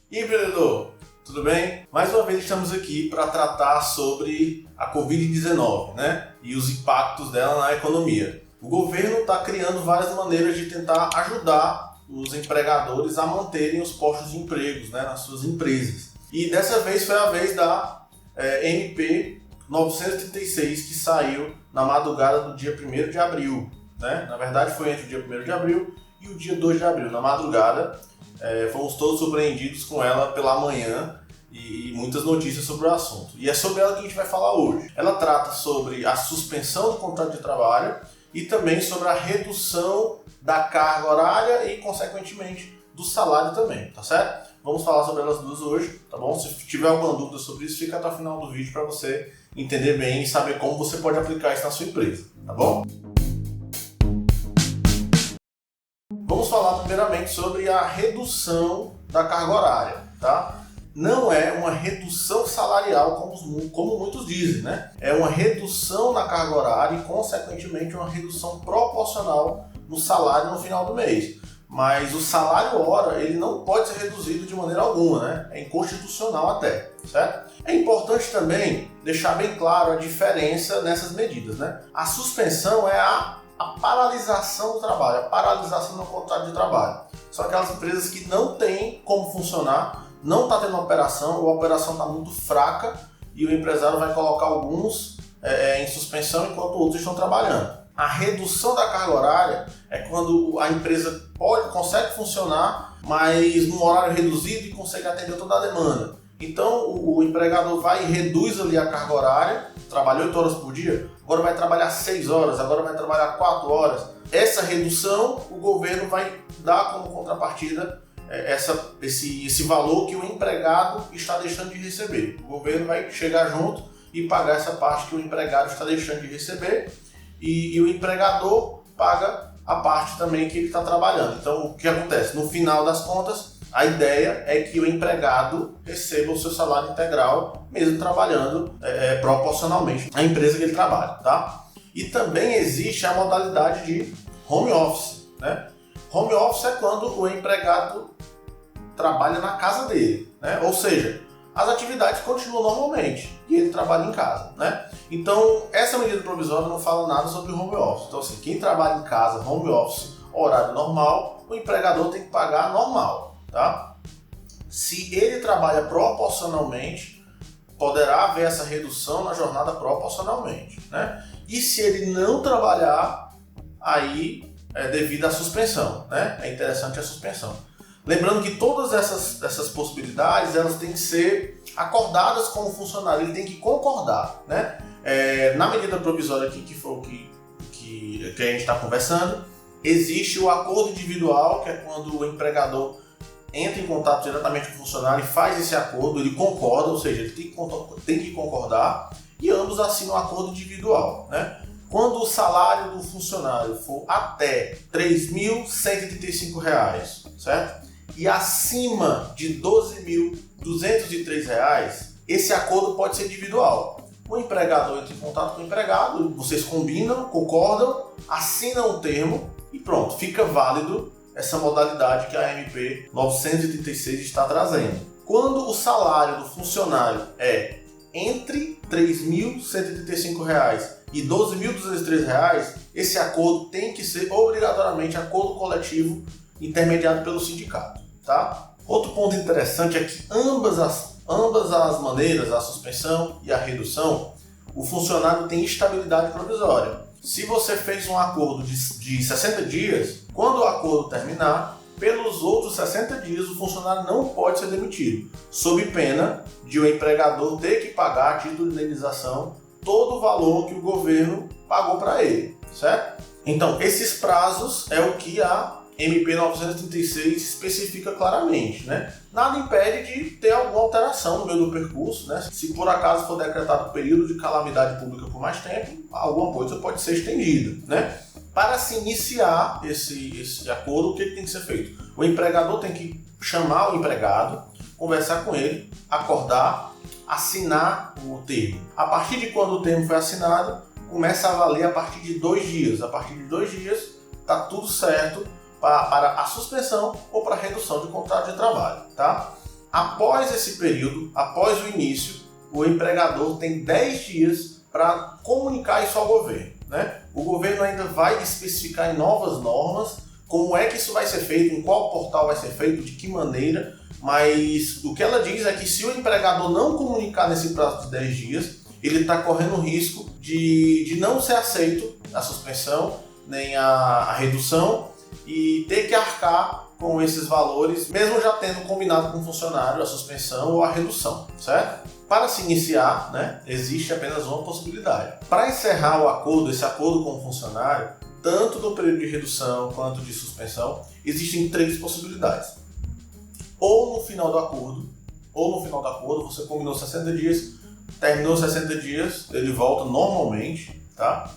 E aí, empreendedor, tudo bem? Mais uma vez estamos aqui para tratar sobre a Covid-19, né? E os impactos dela na economia. O governo está criando várias maneiras de tentar ajudar os empregadores a manterem os postos de empregos, né, nas suas empresas. E dessa vez foi a vez da MP 936, que saiu na madrugada do dia 1º de abril. Né? Na verdade foi entre o dia 1º de abril e o dia 2 de abril. Na madrugada fomos todos surpreendidos com ela pela manhã e muitas notícias sobre o assunto. E é sobre ela que a gente vai falar hoje. Ela trata sobre a suspensão do contrato de trabalho e também sobre a redução da carga horária e, consequentemente, do salário também, tá certo? Vamos falar sobre elas duas hoje, tá bom? Se tiver alguma dúvida sobre isso, fica até o final do vídeo para você entender bem e saber como você pode aplicar isso na sua empresa, tá bom? Vamos falar primeiramente sobre a redução da carga horária, tá? Não é uma redução salarial como muitos dizem, né? É uma redução na carga horária e, consequentemente, uma redução proporcional no salário no final do mês. Mas o salário hora, ele não pode ser reduzido de maneira alguma, né? É inconstitucional até, certo? É importante também deixar bem claro a diferença nessas medidas, né? A suspensão é a paralisação do trabalho, a paralisação do contrato de trabalho. São aquelas empresas que não têm como funcionar, não está tendo operação, ou a operação está muito fraca e o empresário vai colocar alguns em suspensão enquanto outros estão trabalhando. A redução da carga horária é quando a empresa consegue funcionar, mas num horário reduzido e consegue atender toda a demanda. Então o empregador vai e reduz ali a carga horária, trabalha 8 horas por dia, agora vai trabalhar 6 horas, agora vai trabalhar 4 horas. Essa redução o governo vai dar como contrapartida esse valor que o empregado está deixando de receber. O governo vai chegar junto e pagar essa parte que o empregado está deixando de receber e o empregador paga a parte também que ele está trabalhando. Então, o que acontece? No final das contas, a ideia é que o empregado receba o seu salário integral, mesmo trabalhando proporcionalmente à empresa que ele trabalha, tá? E também existe a modalidade de home office, né? Home office é quando o empregado trabalha na casa dele, né? Ou seja, as atividades continuam normalmente e ele trabalha em casa, né? Então, essa medida provisória não fala nada sobre o home office. Então, assim, quem trabalha em casa, home office, horário normal, o empregador tem que pagar normal, tá? Se ele trabalha proporcionalmente, poderá haver essa redução na jornada proporcionalmente, né? E se ele não trabalhar, aí é devido à suspensão, né? É interessante a suspensão. Lembrando que todas essas possibilidades, elas têm que ser acordadas com o funcionário, ele tem que concordar, né? Na medida provisória aqui, que foi o que a gente está conversando, existe o acordo individual, que é quando o empregador entra em contato diretamente com o funcionário e faz esse acordo, ele concorda, ou seja, ele tem que concordar, e ambos assinam um acordo individual, né? Quando o salário do funcionário for até R$ 3.135, certo? E acima de R$ 12.203, esse acordo pode ser individual. O empregador entra em contato com o empregado, vocês combinam, concordam, assinam o termo e pronto, fica válido essa modalidade que a MP 936 está trazendo. Quando o salário do funcionário é entre R$ 3.135 e R$ 12.203, esse acordo tem que ser obrigatoriamente acordo coletivo intermediado pelo sindicato, tá? Outro ponto interessante é que ambas as maneiras, a suspensão e a redução, o funcionário tem estabilidade provisória. Se você fez um acordo de 60 dias, quando o acordo terminar, pelos outros 60 dias o funcionário não pode ser demitido, sob pena de o empregador ter que pagar a título de indenização todo o valor que o governo pagou para ele, certo? Então, esses prazos é o que a MP 936 especifica claramente, né? Nada impede de ter alguma alteração no meio do percurso, né? Se por acaso for decretado período de calamidade pública por mais tempo, alguma coisa pode ser estendida, né? Para se iniciar esse acordo, o que tem que ser feito? O empregador tem que chamar o empregado, conversar com ele, acordar, assinar o termo. A partir de quando o termo foi assinado, começa a valer a partir de 2 dias. A partir de 2 dias, está tudo certo para a suspensão ou para a redução de contrato de trabalho, tá? Após esse período, após o início, o empregador tem 10 dias para comunicar isso ao governo, né? O governo ainda vai especificar em novas normas como é que isso vai ser feito, em qual portal vai ser feito, de que maneira, mas o que ela diz é que se o empregador não comunicar nesse prazo de 10 dias, ele está correndo o risco de não ser aceito a suspensão, nem a redução, e ter que arcar com esses valores, mesmo já tendo combinado com o funcionário a suspensão ou a redução, certo? Para se iniciar, né, existe apenas uma possibilidade. Para encerrar o acordo, esse acordo com o funcionário, tanto no período de redução quanto de suspensão, existem 3 possibilidades. Ou no final do acordo, você combinou 60 dias, terminou 60 dias, ele volta normalmente, tá?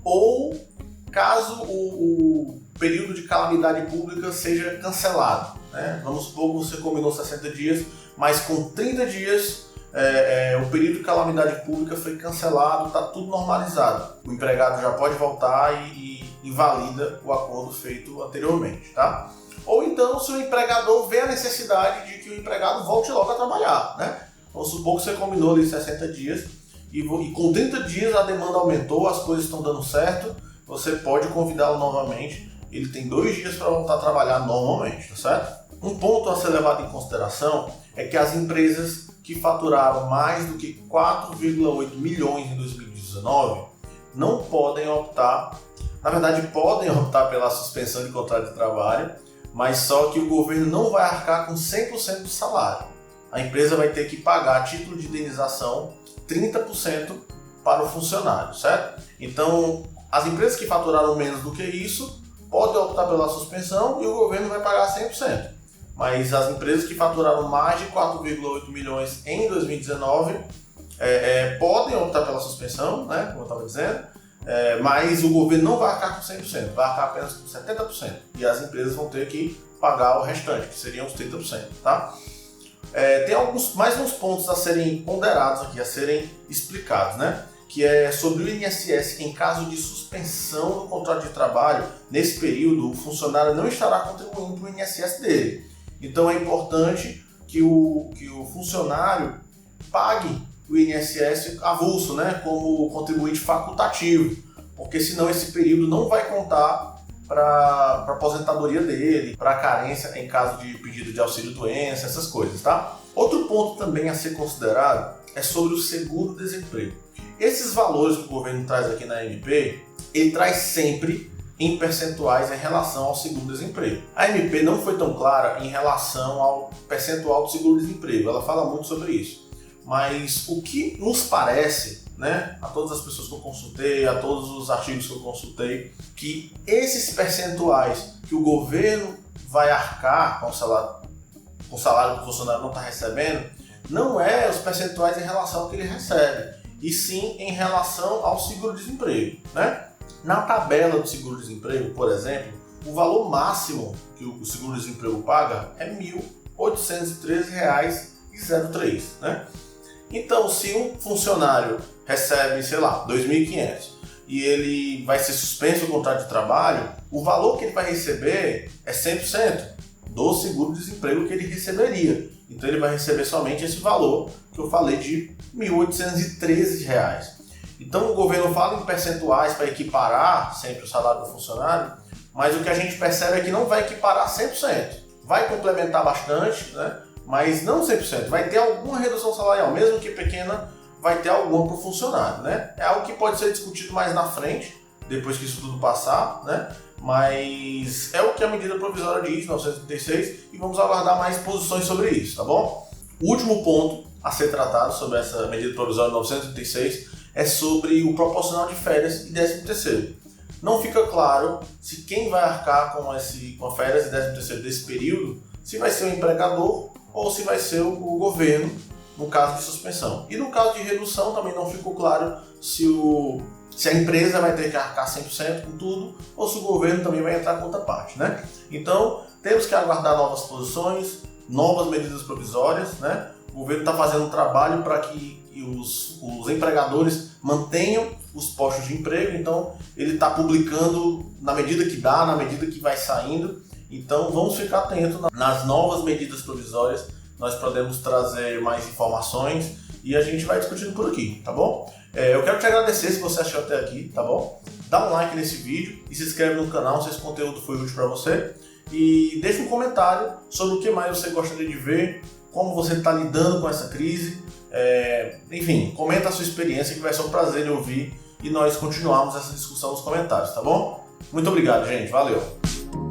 Ou caso o período de calamidade pública seja cancelado, né? Vamos supor que você combinou 60 dias, mas com 30 dias o período de calamidade pública foi cancelado, está tudo normalizado. O empregado já pode voltar e invalida o acordo feito anteriormente, tá? Ou então, se o empregador vê a necessidade de que o empregado volte logo a trabalhar, né? Vamos supor que você combinou ali 60 dias e com 30 dias a demanda aumentou, as coisas estão dando certo, você pode convidá-lo novamente. Ele tem 2 dias para voltar a trabalhar normalmente, tá certo? Um ponto a ser levado em consideração é que as empresas que faturaram mais do que 4,8 milhões em 2019 não podem optar, na verdade podem optar pela suspensão de contrato de trabalho, mas só que o governo não vai arcar com 100% do salário. A empresa vai ter que pagar a título de indenização 30% para o funcionário, certo? Então, as empresas que faturaram menos do que isso podem optar pela suspensão e o governo vai pagar 100%. Mas as empresas que faturaram mais de 4,8 milhões em 2019 podem optar pela suspensão, né, como eu estava dizendo, mas o governo não vai arcar com 100%, vai arcar apenas com 70%. E as empresas vão ter que pagar o restante, que seriam os 30%. Tá? Tem mais uns pontos a serem ponderados aqui, a serem explicados, né? Que é sobre o INSS. Em caso de suspensão do contrato de trabalho, nesse período o funcionário não estará contribuindo para o INSS dele. Então é importante que o funcionário pague o INSS avulso, né, como contribuinte facultativo, porque senão esse período não vai contar para a aposentadoria dele, para a carência em caso de pedido de auxílio-doença, essas coisas, tá? Outro ponto também a ser considerado é sobre o seguro-desemprego. Esses valores que o governo traz aqui na MP, ele traz sempre em percentuais em relação ao seguro-desemprego. A MP não foi tão clara em relação ao percentual do seguro-desemprego, ela fala muito sobre isso. Mas o que nos parece, né, a todas as pessoas que eu consultei, a todos os artigos que eu consultei, que esses percentuais que o governo vai arcar com o salário que o funcionário não está recebendo, não é os percentuais em relação ao que ele recebe, e sim em relação ao seguro-desemprego, né? Na tabela do seguro-desemprego, por exemplo, o valor máximo que o seguro-desemprego paga é R$ 1.813,03, né? Então, se um funcionário recebe, sei lá, R$ 2.500 e ele vai ser suspenso do contrato de trabalho, o valor que ele vai receber é 100% do seguro-desemprego que ele receberia. Então, ele vai receber somente esse valor que eu falei de R$ 1.813. Então o governo fala em percentuais para equiparar sempre o salário do funcionário, mas o que a gente percebe é que não vai equiparar 100%. Vai complementar bastante, né? Mas não 100%. Vai ter alguma redução salarial, mesmo que pequena, vai ter alguma para o funcionário, né? É algo que pode ser discutido mais na frente, depois que isso tudo passar, né? Mas é o que a medida provisória diz, 936, e vamos aguardar mais posições sobre isso, tá bom? O último ponto a ser tratado sobre essa medida provisória 936 é sobre o proporcional de férias e 13º. Não fica claro se quem vai arcar com férias e 13º desse período, se vai ser o empregador ou se vai ser o governo, no caso de suspensão. E no caso de redução também não ficou claro se a empresa vai ter que arcar 100% com tudo ou se o governo também vai entrar com outra parte, né? Então, temos que aguardar novas posições, novas medidas provisórias, né? O governo está fazendo um trabalho para que os empregadores mantenham os postos de emprego, então ele está publicando na medida que dá, na medida que vai saindo. Então vamos ficar atentos nas novas medidas provisórias nós podemos trazer mais informações e a gente vai discutindo por aqui, tá bom? Eu quero te agradecer se você achou até aqui, tá bom? Dá um like nesse vídeo e se inscreve no canal se esse conteúdo foi útil para você. E deixa um comentário sobre o que mais você gostaria de ver, como você está lidando com essa crise. Enfim, comenta a sua experiência que vai ser um prazer de ouvir e nós continuarmos essa discussão nos comentários, tá bom? Muito obrigado, gente. Valeu!